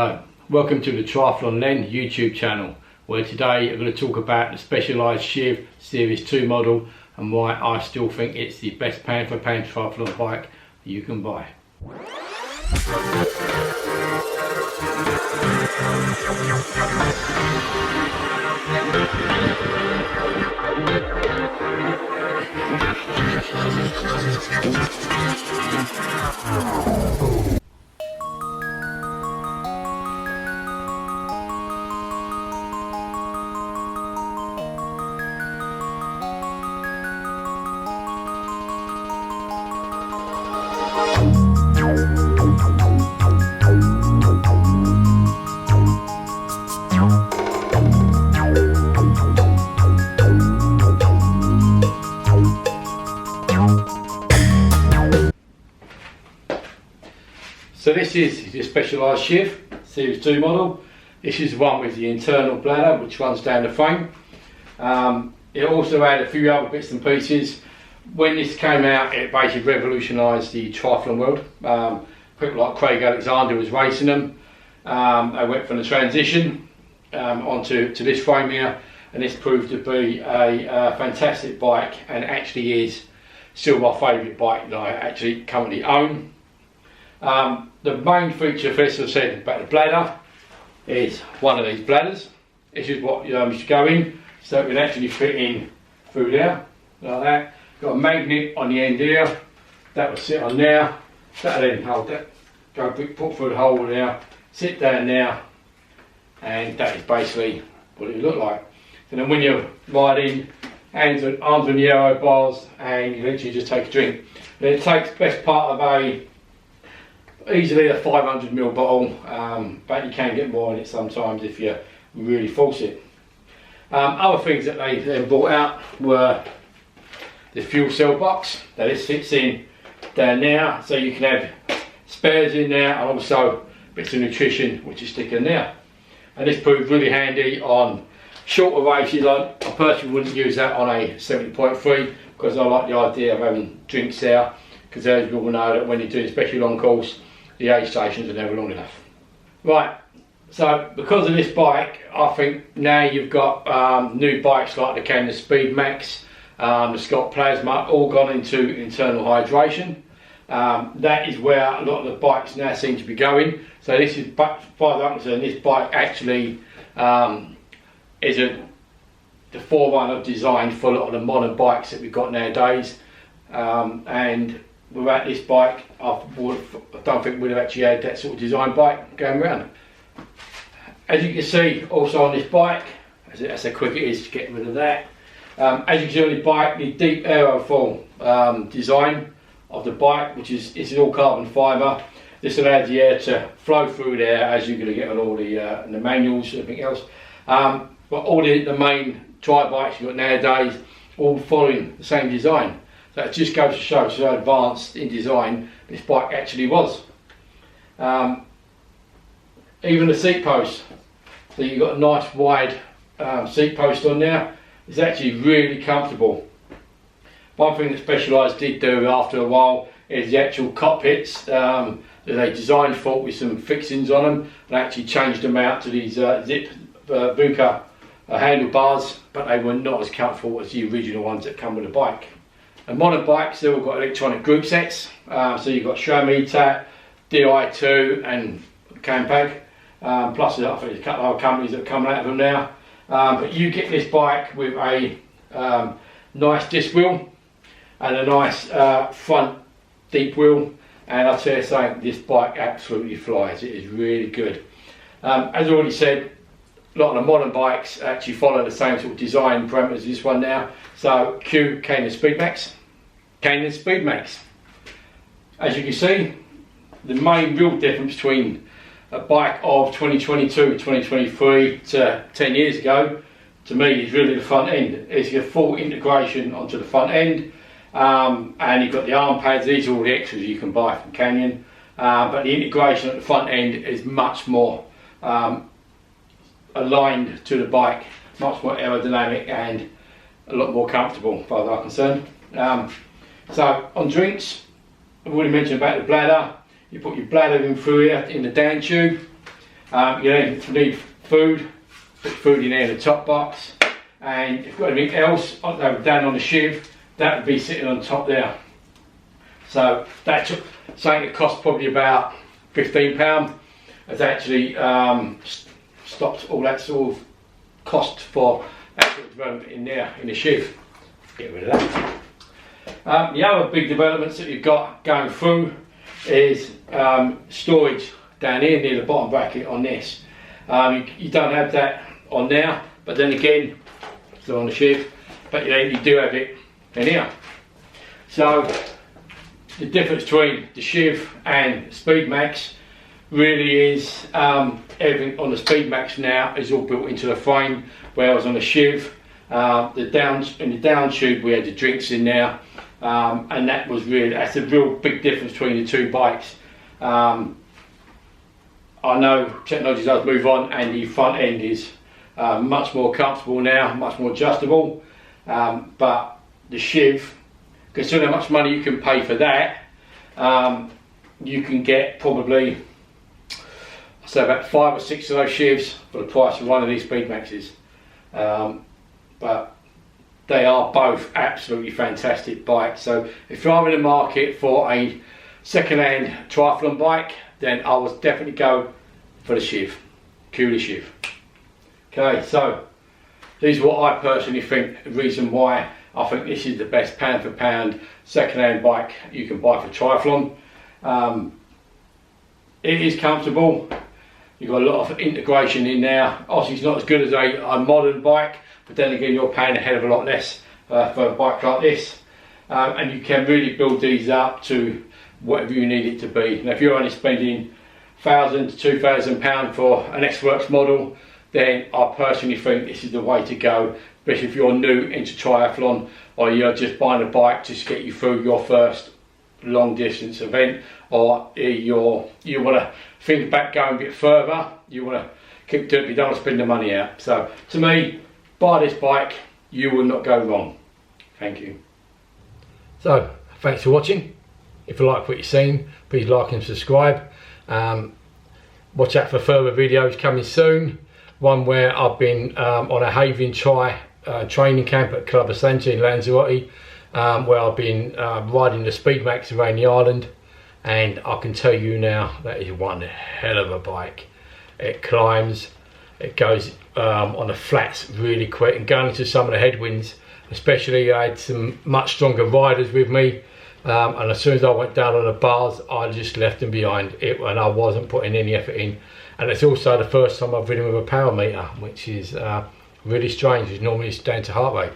Hello, welcome to the Triathlon Len YouTube channel, where today I'm going to talk about the Specialized Shiv Series 2 model and why I still think it's the best pound for pound triathlon bike you can buy. So this is the Specialized Shiv Series 2 model. This is the one with the internal bladder which runs down the frame. It also had a few other bits and pieces. When this came out, it basically revolutionised the triathlon world. People like Craig Alexander was racing them. I went from the transition onto this frame here, and this proved to be a fantastic bike, and actually is still my favourite bike that I actually currently own. The main feature for this, as I said, about the bladder is one of these bladders. This is what should go in, so it can actually fit in through there, like that. Got a magnet on the end here, that will sit on there, that'll then hold that, go put through the hole there, sit down there, and that is basically what it would look like. So then when you're riding, arms on the aero bars, and you literally just take a drink. Then it takes best part of easily a 500ml bottle, but you can get more in it sometimes if you really force it. Other things that they then brought out were the fuel cell box that this sits in down there, so you can have spares in there and also bits of nutrition which is sticking in there. And this proved really handy on shorter races. I personally wouldn't use that on a 70.3 because I like the idea of having drinks there, because as we all know that when you're doing especially long course, the aid stations are never long enough. Right, so because of this bike, I think now you've got new bikes like the Canyon Speedmax, the Scott Plasma, all gone into internal hydration. That is where a lot of the bikes now seem to be going. So this is, as far as I'm concerned, this bike actually is the forerunner design for a lot of the modern bikes that we've got nowadays. And without this bike, I don't think we'd have actually had that sort of design bike going around. As you can see also on this bike, that's how quick it is to get rid of that. As you can see on the bike, the deep aerofoil design of the bike, this is all carbon fibre. This allows the air to flow through there, as you're going to get on all the manuals and everything else. But all the main tri bikes you've got nowadays, all following the same design. So it just goes to show how advanced in design this bike actually was. Even the seat post, so you've got a nice wide seat post on there. It's actually really comfortable. One thing that Specialized did do after a while is the actual cockpits that they designed for with some fixings on them, and actually changed them out to these zip VUCA handlebars, but they were not as comfortable as the original ones that come with the bike. And modern bikes, they've all got electronic group sets, so you've got SRAM ETAP, DI2 and Campag, plus I think there's a couple of other companies that are coming out of them now. But you get this bike with a nice disc wheel and a nice front deep wheel, and I'll tell you something, this bike absolutely flies. It is really good. As I already said, a lot of the modern bikes actually follow the same sort of design parameters as this one now. So Canyon Speedmax. As you can see, the main real difference between a bike of 2022, 2023 to 10 years ago, to me, is really the front end. It's your full integration onto the front end, and you've got the arm pads. These are all the extras you can buy from Canyon, but the integration at the front end is much more aligned to the bike, much more aerodynamic and a lot more comfortable as far as I'm concerned. So on drinks, I've already mentioned about the bladder. You put your bladder in through here in the down tube, You then need food, put food in there in the top box, and if you've got anything else down on the Shiv, that would be sitting on top there. So that took something that cost probably about £15 has actually stopped all that sort of cost for actual development in there in the Shiv. Get rid of that. The other big developments that you've got going through is storage down here near the bottom bracket on this. You don't have that on there, but then again, still on the Shiv, but you do have it in here. So the difference between the Shiv and Speedmax really is everything on the Speedmax now is all built into the frame, whereas on the Shiv, in the down tube we had the drinks in there, and that's a real big difference between the two bikes. I know technology does move on, and the front end is much more comfortable now, much more adjustable, but the Shiv, considering how much money you can pay for that, you can get probably, so about 5 or 6 of those Shivs for the price of one of these Speedmaxes. But they are both absolutely fantastic bikes. So if you're in the market for a second-hand triathlon bike, then I would definitely go for the Shiv, Cooler Shiv. Okay, so these are what I personally think, the reason why I think this is the best pound for pound second-hand bike you can buy for triathlon. It is comfortable. You've got a lot of integration in there. Obviously it's not as good as a modern bike, but then again you're paying a hell of a lot less for a bike like this. And you can really build these up to whatever you need it to be. Now if you're only spending £1,000 to £2,000 for an X-Works model, then I personally think this is the way to go, especially if you're new into triathlon or you're just buying a bike just to get you through your first long distance event, or you want to think about going a bit further, you want to keep doing it, you don't want to spend the money out. So to me, buy this bike, you will not go wrong. Thank you. So thanks for watching. If you like what you've seen, please like and subscribe. Watch out for further videos coming soon. One where I've been on a Havian training camp at Club Ascension in Lanzarote, where I've been riding the Speedmax around the island, and I can tell you now that is one hell of a bike. It climbs, it goes on the flats really quick, and going into some of the headwinds, especially I had some much stronger riders with me, and as soon as I went down on the bars I just left them behind it, and I wasn't putting any effort in. And it's also the first time I've ridden with a power meter, which is really strange. It's normally down to heart rate.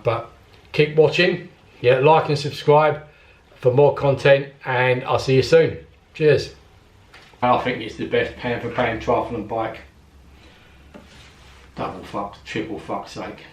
But keep watching, yeah, like and subscribe for more content, and I'll see you soon. Cheers. I think it's the best pound for pound triathlon bike. Double fuck, triple fuck's sake.